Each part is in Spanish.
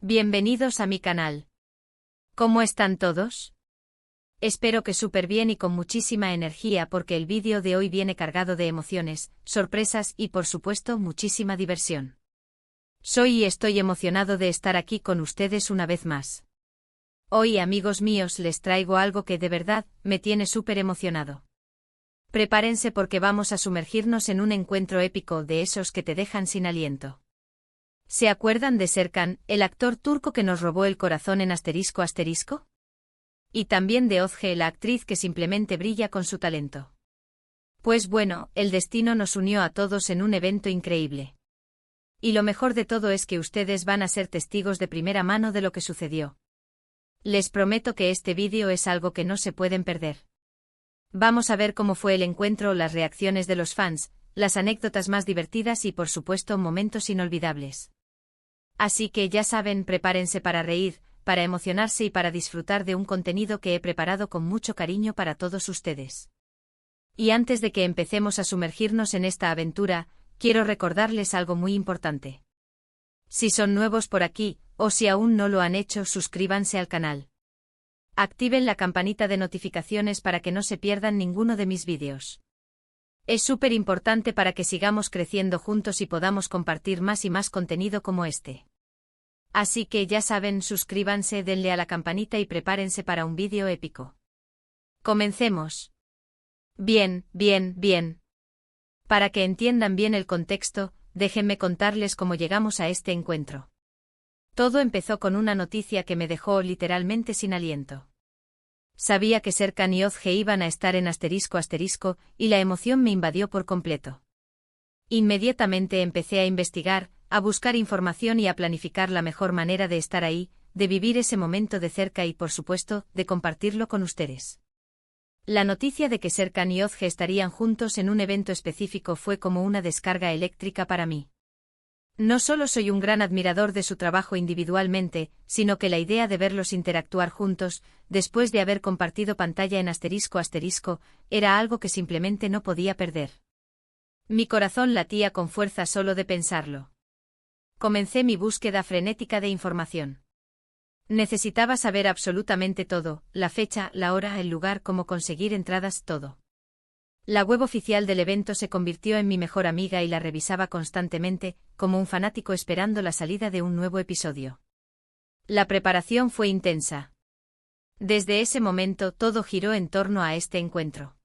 Bienvenidos a mi canal. ¿Cómo están todos? Espero que súper bien y con muchísima energía porque el vídeo de hoy viene cargado de emociones, sorpresas y por supuesto muchísima diversión. Soy y estoy emocionado de estar aquí con ustedes una vez más. Hoy, amigos míos, les traigo algo que de verdad me tiene súper emocionado. Prepárense porque vamos a sumergirnos en un encuentro épico de esos que te dejan sin aliento. ¿Se acuerdan de Serkan, el actor turco que nos robó el corazón en ***? Y también de Özge, la actriz que simplemente brilla con su talento. Pues bueno, el destino nos unió a todos en un evento increíble. Y lo mejor de todo es que ustedes van a ser testigos de primera mano de lo que sucedió. Les prometo que este vídeo es algo que no se pueden perder. Vamos a ver cómo fue el encuentro, las reacciones de los fans, las anécdotas más divertidas y por supuesto momentos inolvidables. Así que ya saben, prepárense para reír, para emocionarse y para disfrutar de un contenido que he preparado con mucho cariño para todos ustedes. Y antes de que empecemos a sumergirnos en esta aventura, quiero recordarles algo muy importante. Si son nuevos por aquí, o si aún no lo han hecho, suscríbanse al canal. Activen la campanita de notificaciones para que no se pierdan ninguno de mis vídeos. Es súper importante para que sigamos creciendo juntos y podamos compartir más y más contenido como este. Así que ya saben, suscríbanse, denle a la campanita y prepárense para un vídeo épico. Comencemos. Bien. Para que entiendan bien el contexto, déjenme contarles cómo llegamos a este encuentro. Todo empezó con una noticia que me dejó literalmente sin aliento. Sabía que Serkan y Özge iban a estar en ***, y la emoción me invadió por completo. Inmediatamente empecé a investigar, a buscar información y a planificar la mejor manera de estar ahí, de vivir ese momento de cerca y, por supuesto, de compartirlo con ustedes. La noticia de que Serkan y Özge estarían juntos en un evento específico fue como una descarga eléctrica para mí. No solo soy un gran admirador de su trabajo individualmente, sino que la idea de verlos interactuar juntos, después de haber compartido pantalla en ***, era algo que simplemente no podía perder. Mi corazón latía con fuerza solo de pensarlo. Comencé mi búsqueda frenética de información. Necesitaba saber absolutamente todo, la fecha, la hora, el lugar, cómo conseguir entradas, todo. La web oficial del evento se convirtió en mi mejor amiga y la revisaba constantemente, como un fanático esperando la salida de un nuevo episodio. La preparación fue intensa. Desde ese momento todo giró en torno a este encuentro.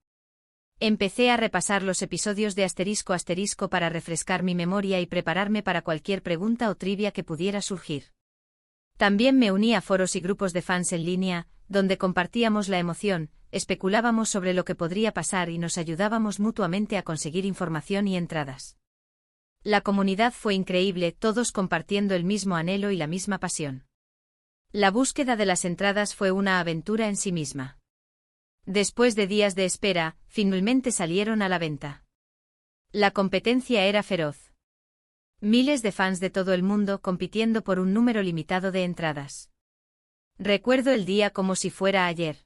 Empecé a repasar los episodios de *** para refrescar mi memoria y prepararme para cualquier pregunta o trivia que pudiera surgir. También me uní a foros y grupos de fans en línea, donde compartíamos la emoción, especulábamos sobre lo que podría pasar y nos ayudábamos mutuamente a conseguir información y entradas. La comunidad fue increíble, todos compartiendo el mismo anhelo y la misma pasión. La búsqueda de las entradas fue una aventura en sí misma. Después de días de espera, finalmente salieron a la venta. La competencia era feroz. Miles de fans de todo el mundo compitiendo por un número limitado de entradas. Recuerdo el día como si fuera ayer.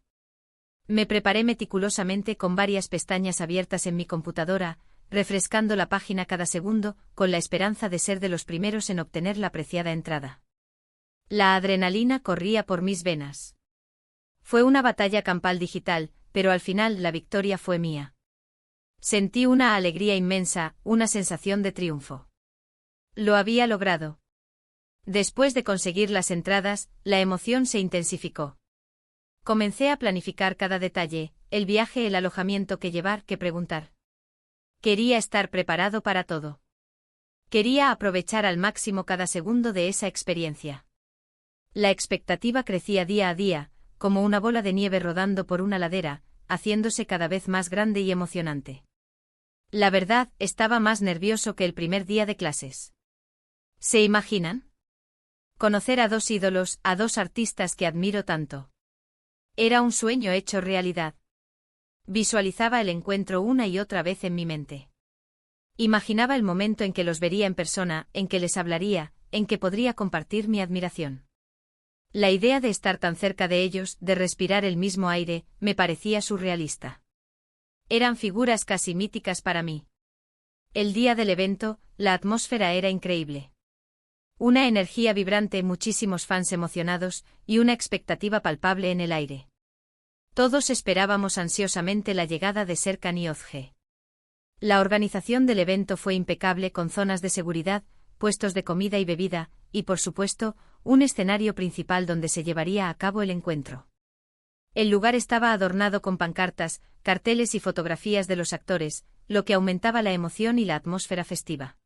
Me preparé meticulosamente con varias pestañas abiertas en mi computadora, refrescando la página cada segundo, con la esperanza de ser de los primeros en obtener la preciada entrada. La adrenalina corría por mis venas. Fue una batalla campal digital, pero al final la victoria fue mía. Sentí una alegría inmensa, una sensación de triunfo. Lo había logrado. Después de conseguir las entradas, la emoción se intensificó. Comencé a planificar cada detalle, el viaje, el alojamiento que llevar, qué preguntar. Quería estar preparado para todo. Quería aprovechar al máximo cada segundo de esa experiencia. La expectativa crecía día a día, como una bola de nieve rodando por una ladera, haciéndose cada vez más grande y emocionante. La verdad, estaba más nervioso que el primer día de clases. ¿Se imaginan? Conocer a dos ídolos, a dos artistas que admiro tanto. Era un sueño hecho realidad. Visualizaba el encuentro una y otra vez en mi mente. Imaginaba el momento en que los vería en persona, en que les hablaría, en que podría compartir mi admiración. La idea de estar tan cerca de ellos, de respirar el mismo aire, me parecía surrealista. Eran figuras casi míticas para mí. El día del evento, la atmósfera era increíble. Una energía vibrante, muchísimos fans emocionados, y una expectativa palpable en el aire. Todos esperábamos ansiosamente la llegada de Serkan y Ozge. La organización del evento fue impecable, con zonas de seguridad, puestos de comida y bebida, y por supuesto, un escenario principal donde se llevaría a cabo el encuentro. El lugar estaba adornado con pancartas, carteles y fotografías de los actores, lo que aumentaba la emoción y la atmósfera festiva.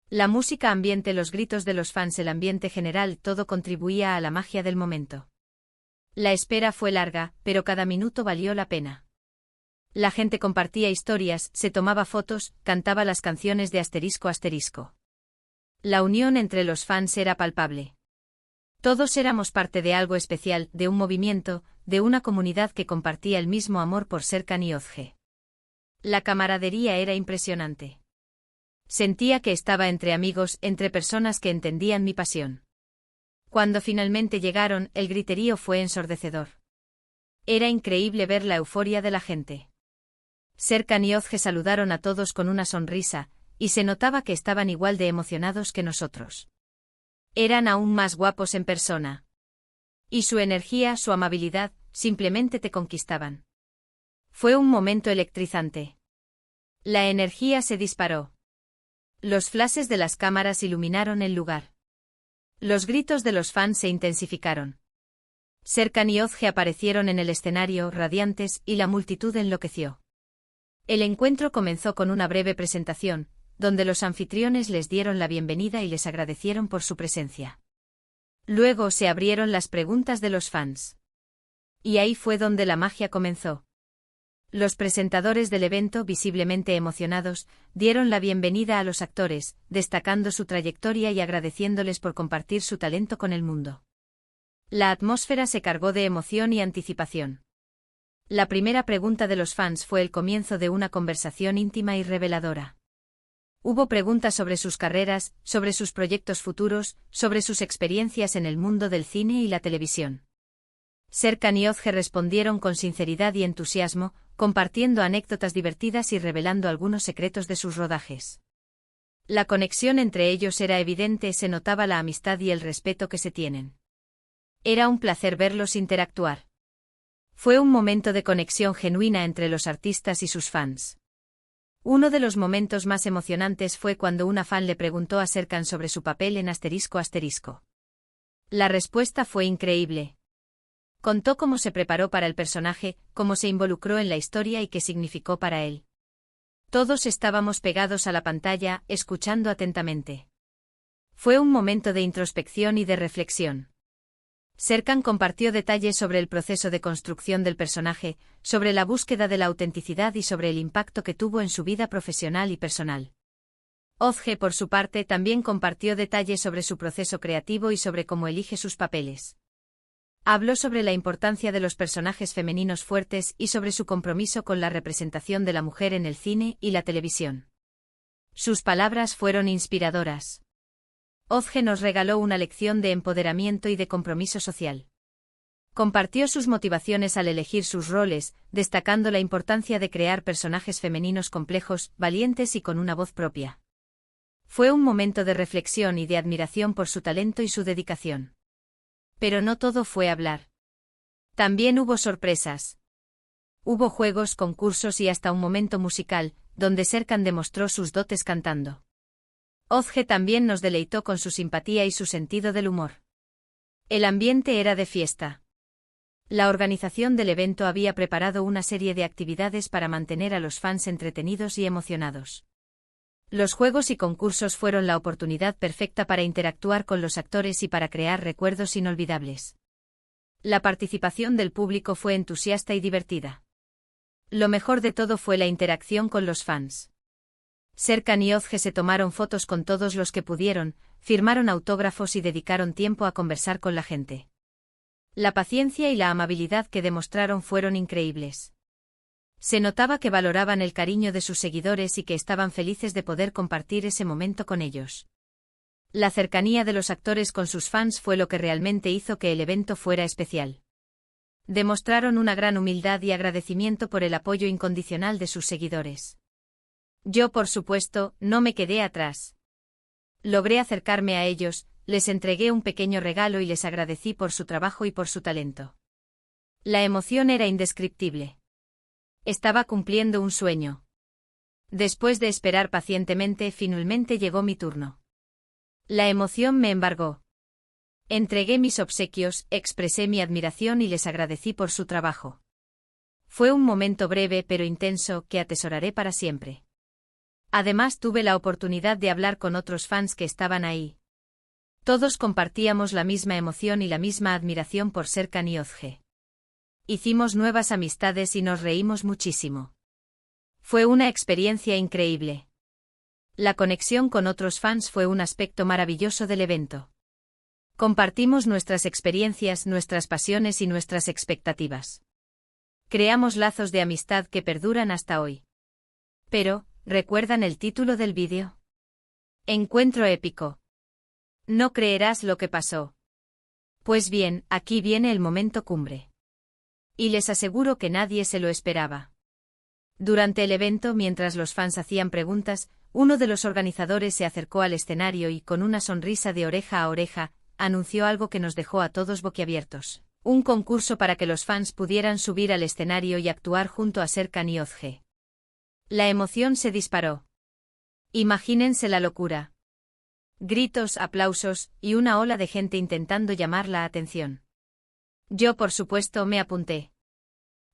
La música ambiente, los gritos de los fans, el ambiente general, todo contribuía a la magia del momento. La espera fue larga, pero cada minuto valió la pena. La gente compartía historias, se tomaba fotos, cantaba las canciones de asterisco asterisco. La unión entre los fans era palpable. Todos éramos parte de algo especial, de un movimiento, de una comunidad que compartía el mismo amor por Serkan y Ozge. La camaradería era impresionante. Sentía que estaba entre amigos, entre personas que entendían mi pasión. Cuando finalmente llegaron, el griterío fue ensordecedor. Era increíble ver la euforia de la gente. Serkan y Ozge saludaron a todos con una sonrisa, y se notaba que estaban igual de emocionados que nosotros. Eran aún más guapos en persona. Y su energía, su amabilidad, simplemente te conquistaban. Fue un momento electrizante. La energía se disparó. Los flashes de las cámaras iluminaron el lugar. Los gritos de los fans se intensificaron. Serkan y Ozge aparecieron en el escenario, radiantes, y la multitud enloqueció. El encuentro comenzó con una breve presentación, donde los anfitriones les dieron la bienvenida y les agradecieron por su presencia. Luego se abrieron las preguntas de los fans. Y ahí fue donde la magia comenzó. Los presentadores del evento, visiblemente emocionados, dieron la bienvenida a los actores, destacando su trayectoria y agradeciéndoles por compartir su talento con el mundo. La atmósfera se cargó de emoción y anticipación. La primera pregunta de los fans fue el comienzo de una conversación íntima y reveladora. Hubo preguntas sobre sus carreras, sobre sus proyectos futuros, sobre sus experiencias en el mundo del cine y la televisión. Serkan y Ozge respondieron con sinceridad y entusiasmo, compartiendo anécdotas divertidas y revelando algunos secretos de sus rodajes. La conexión entre ellos era evidente, se notaba la amistad y el respeto que se tienen. Era un placer verlos interactuar. Fue un momento de conexión genuina entre los artistas y sus fans. Uno de los momentos más emocionantes fue cuando una fan le preguntó a Serkan sobre su papel en asterisco asterisco. La respuesta fue increíble. Contó cómo se preparó para el personaje, cómo se involucró en la historia y qué significó para él. Todos estábamos pegados a la pantalla, escuchando atentamente. Fue un momento de introspección y de reflexión. Serkan compartió detalles sobre el proceso de construcción del personaje, sobre la búsqueda de la autenticidad y sobre el impacto que tuvo en su vida profesional y personal. Ozge, por su parte, también compartió detalles sobre su proceso creativo y sobre cómo elige sus papeles. Habló sobre la importancia de los personajes femeninos fuertes y sobre su compromiso con la representación de la mujer en el cine y la televisión. Sus palabras fueron inspiradoras. Ozge nos regaló una lección de empoderamiento y de compromiso social. Compartió sus motivaciones al elegir sus roles, destacando la importancia de crear personajes femeninos complejos, valientes y con una voz propia. Fue un momento de reflexión y de admiración por su talento y su dedicación. Pero no todo fue hablar. También hubo sorpresas. Hubo juegos, concursos y hasta un momento musical, donde Serkan demostró sus dotes cantando. Ozge también nos deleitó con su simpatía y su sentido del humor. El ambiente era de fiesta. La organización del evento había preparado una serie de actividades para mantener a los fans entretenidos y emocionados. Los juegos y concursos fueron la oportunidad perfecta para interactuar con los actores y para crear recuerdos inolvidables. La participación del público fue entusiasta y divertida. Lo mejor de todo fue la interacción con los fans. Serkan y Ozge se tomaron fotos con todos los que pudieron, firmaron autógrafos y dedicaron tiempo a conversar con la gente. La paciencia y la amabilidad que demostraron fueron increíbles. Se notaba que valoraban el cariño de sus seguidores y que estaban felices de poder compartir ese momento con ellos. La cercanía de los actores con sus fans fue lo que realmente hizo que el evento fuera especial. Demostraron una gran humildad y agradecimiento por el apoyo incondicional de sus seguidores. Yo, por supuesto, no me quedé atrás. Logré acercarme a ellos, les entregué un pequeño regalo y les agradecí por su trabajo y por su talento. La emoción era indescriptible. Estaba cumpliendo un sueño. Después de esperar pacientemente, finalmente llegó mi turno. La emoción me embargó. Entregué mis obsequios, expresé mi admiración y les agradecí por su trabajo. Fue un momento breve pero intenso que atesoraré para siempre. Además tuve la oportunidad de hablar con otros fans que estaban ahí. Todos compartíamos la misma emoción y la misma admiración por Serkan y Özge. Hicimos nuevas amistades y nos reímos muchísimo. Fue una experiencia increíble. La conexión con otros fans fue un aspecto maravilloso del evento. Compartimos nuestras experiencias, nuestras pasiones y nuestras expectativas. Creamos lazos de amistad que perduran hasta hoy. Pero, ¿recuerdan el título del vídeo? Encuentro épico. No creerás lo que pasó. Pues bien, aquí viene el momento cumbre. Y les aseguro que nadie se lo esperaba. Durante el evento, mientras los fans hacían preguntas, uno de los organizadores se acercó al escenario y, con una sonrisa de oreja a oreja, anunció algo que nos dejó a todos boquiabiertos. Un concurso para que los fans pudieran subir al escenario y actuar junto a Serkan y Özge. La emoción se disparó. Imagínense la locura. Gritos, aplausos, y una ola de gente intentando llamar la atención. Yo, por supuesto, me apunté.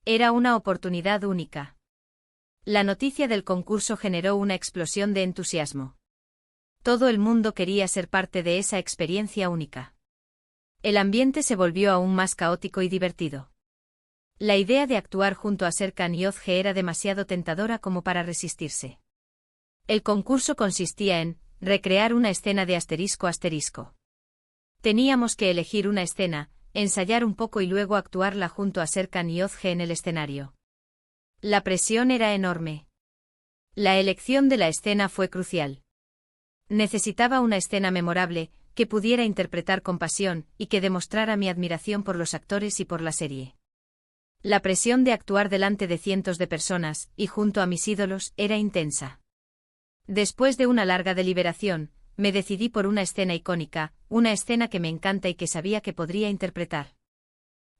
Era una oportunidad única. La noticia del concurso generó una explosión de entusiasmo. Todo el mundo quería ser parte de esa experiencia única. El ambiente se volvió aún más caótico y divertido. La idea de actuar junto a Serkan y Özge era demasiado tentadora como para resistirse. El concurso consistía en recrear una escena de asterisco. Teníamos que elegir una escena, ensayar un poco y luego actuarla junto a Serkan y Özge en el escenario. La presión era enorme. La elección de la escena fue crucial. Necesitaba una escena memorable, que pudiera interpretar con pasión, y que demostrara mi admiración por los actores y por la serie. La presión de actuar delante de cientos de personas, y junto a mis ídolos, era intensa. Después de una larga deliberación, me decidí por una escena icónica, una escena que me encanta y que sabía que podría interpretar.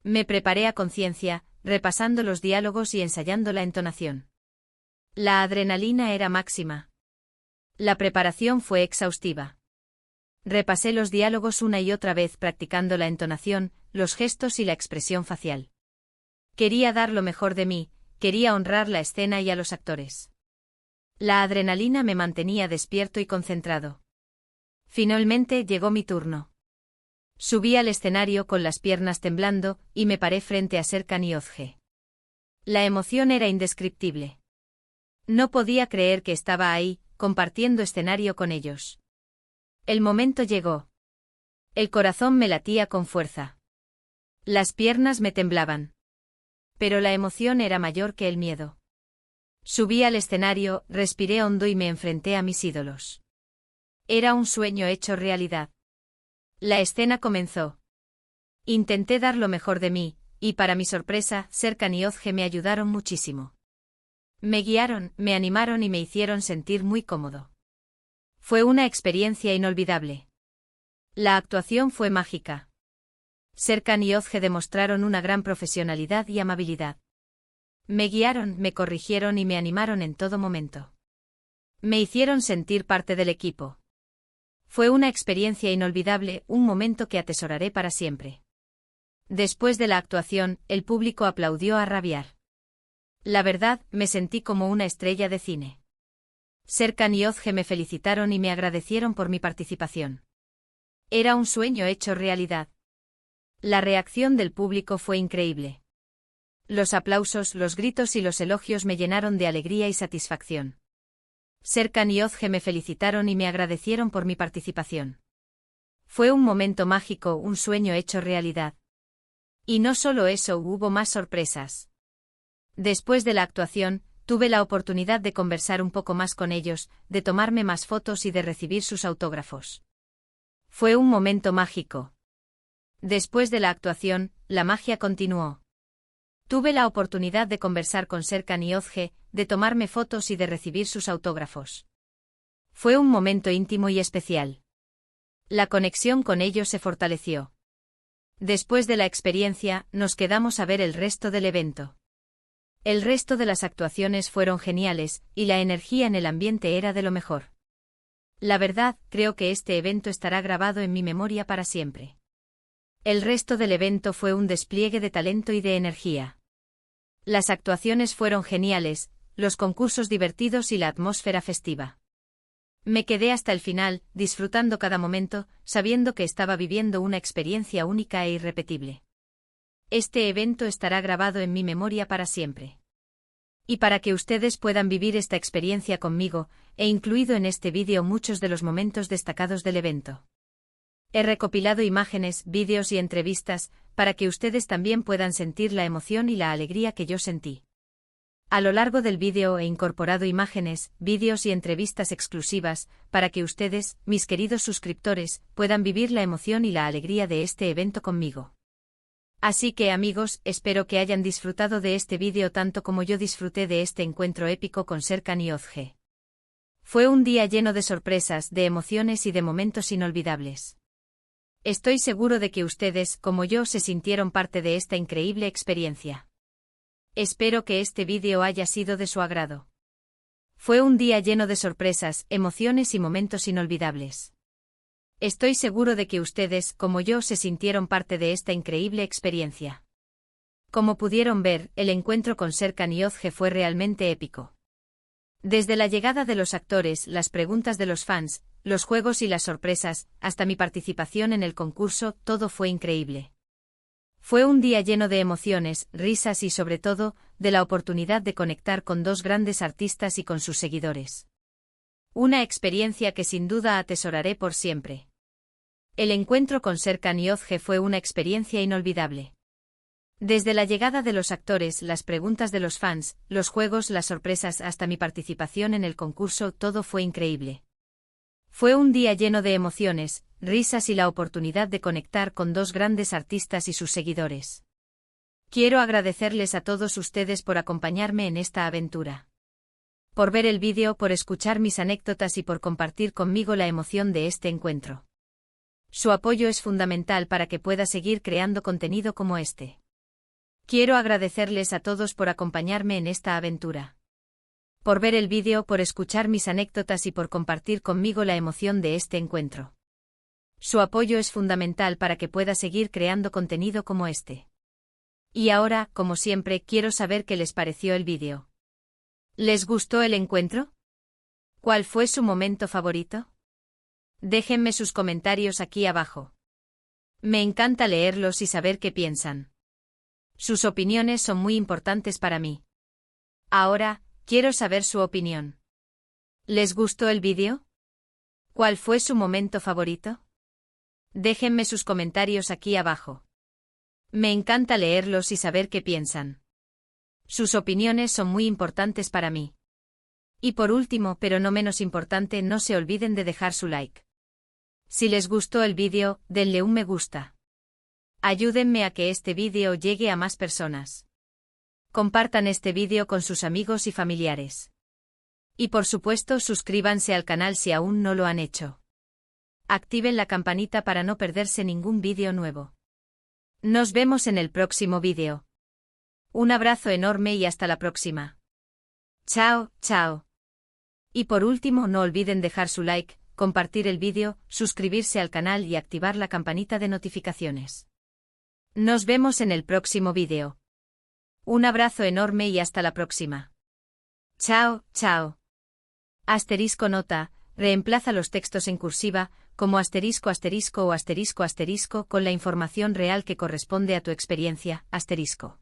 Me preparé a conciencia, repasando los diálogos y ensayando la entonación. La adrenalina era máxima. La preparación fue exhaustiva. Repasé los diálogos una y otra vez practicando la entonación, los gestos y la expresión facial. Quería dar lo mejor de mí, quería honrar la escena y a los actores. La adrenalina me mantenía despierto y concentrado. Finalmente llegó mi turno. Subí al escenario con las piernas temblando y me paré frente a Serkan y Özge. La emoción era indescriptible. No podía creer que estaba ahí, compartiendo escenario con ellos. El momento llegó. El corazón me latía con fuerza. Las piernas me temblaban. Pero la emoción era mayor que el miedo. Subí al escenario, respiré hondo y me enfrenté a mis ídolos. Era un sueño hecho realidad. La escena comenzó. Intenté dar lo mejor de mí, y para mi sorpresa, Serkan y Özge me ayudaron muchísimo. Me guiaron, me animaron y me hicieron sentir muy cómodo. Fue una experiencia inolvidable. La actuación fue mágica. Serkan y Özge demostraron una gran profesionalidad y amabilidad. Me guiaron, me corrigieron y me animaron en todo momento. Me hicieron sentir parte del equipo. Fue una experiencia inolvidable, un momento que atesoraré para siempre. Después de la actuación, el público aplaudió a rabiar. La verdad, me sentí como una estrella de cine. Serkan y Özge me felicitaron y me agradecieron por mi participación. Era un sueño hecho realidad. La reacción del público fue increíble. Los aplausos, los gritos y los elogios me llenaron de alegría y satisfacción. Serkan y Özge me felicitaron y me agradecieron por mi participación. Fue un momento mágico, un sueño hecho realidad. Y no solo eso, hubo más sorpresas. Después de la actuación, tuve la oportunidad de conversar un poco más con ellos, de tomarme más fotos y de recibir sus autógrafos. Fue un momento mágico. Después de la actuación, la magia continuó. Tuve la oportunidad de conversar con Serkan y Özge, de tomarme fotos y de recibir sus autógrafos. Fue un momento íntimo y especial. La conexión con ellos se fortaleció. Después de la experiencia, nos quedamos a ver el resto del evento. El resto de las actuaciones fueron geniales, y la energía en el ambiente era de lo mejor. La verdad, creo que este evento estará grabado en mi memoria para siempre. El resto del evento fue un despliegue de talento y de energía. Las actuaciones fueron geniales, los concursos divertidos y la atmósfera festiva. Me quedé hasta el final, disfrutando cada momento, sabiendo que estaba viviendo una experiencia única e irrepetible. Este evento estará grabado en mi memoria para siempre. Y para que ustedes puedan vivir esta experiencia conmigo, he incluido en este vídeo muchos de los momentos destacados del evento. He recopilado imágenes, vídeos y entrevistas, para que ustedes también puedan sentir la emoción y la alegría que yo sentí. A lo largo del vídeo he incorporado imágenes, vídeos y entrevistas exclusivas, para que ustedes, mis queridos suscriptores, puedan vivir la emoción y la alegría de este evento conmigo. Así que amigos, espero que hayan disfrutado de este vídeo tanto como yo disfruté de este encuentro épico con Serkan y Özge. Fue un día lleno de sorpresas, de emociones y de momentos inolvidables. Estoy seguro de que ustedes, como yo, se sintieron parte de esta increíble experiencia. Espero que este vídeo haya sido de su agrado. Fue un día lleno de sorpresas, emociones y momentos inolvidables. Estoy seguro de que ustedes, como yo, se sintieron parte de esta increíble experiencia. Como pudieron ver, el encuentro con Serkan y Özge fue realmente épico. Desde la llegada de los actores, las preguntas de los fans, los juegos y las sorpresas, hasta mi participación en el concurso, todo fue increíble. Fue un día lleno de emociones, risas y sobre todo, de la oportunidad de conectar con dos grandes artistas y con sus seguidores. Una experiencia que sin duda atesoraré por siempre. El encuentro con Serkan y Özge fue una experiencia inolvidable. Desde la llegada de los actores, las preguntas de los fans, los juegos, las sorpresas hasta mi participación en el concurso, todo fue increíble. Fue un día lleno de emociones, risas y la oportunidad de conectar con dos grandes artistas y sus seguidores. Quiero agradecerles a todos ustedes por acompañarme en esta aventura. Por ver el vídeo, por escuchar mis anécdotas y por compartir conmigo la emoción de este encuentro. Su apoyo es fundamental para que pueda seguir creando contenido como este. Quiero agradecerles a todos por acompañarme en esta aventura. Por ver el vídeo, por escuchar mis anécdotas y por compartir conmigo la emoción de este encuentro. Su apoyo es fundamental para que pueda seguir creando contenido como este. Y ahora, como siempre, quiero saber qué les pareció el vídeo. ¿Les gustó el encuentro? ¿Cuál fue su momento favorito? Déjenme sus comentarios aquí abajo. Me encanta leerlos y saber qué piensan. Sus opiniones son muy importantes para mí. Ahora, quiero saber su opinión. ¿Les gustó el vídeo? ¿Cuál fue su momento favorito? Déjenme sus comentarios aquí abajo. Me encanta leerlos y saber qué piensan. Sus opiniones son muy importantes para mí. Y por último, pero no menos importante, no se olviden de dejar su like. Si les gustó el vídeo, denle un me gusta. Ayúdenme a que este vídeo llegue a más personas. Compartan este vídeo con sus amigos y familiares. Y por supuesto, suscríbanse al canal si aún no lo han hecho. Activen la campanita para no perderse ningún vídeo nuevo. Nos vemos en el próximo vídeo. Un abrazo enorme y hasta la próxima. Chao, chao. Y por último, no olviden dejar su like, compartir el vídeo, suscribirse al canal y activar la campanita de notificaciones. Nos vemos en el próximo vídeo. Un abrazo enorme y hasta la próxima. Chao, chao. Asterisco nota, reemplaza los textos en cursiva, como asterisco asterisco o asterisco asterisco con la información real que corresponde a tu experiencia, asterisco.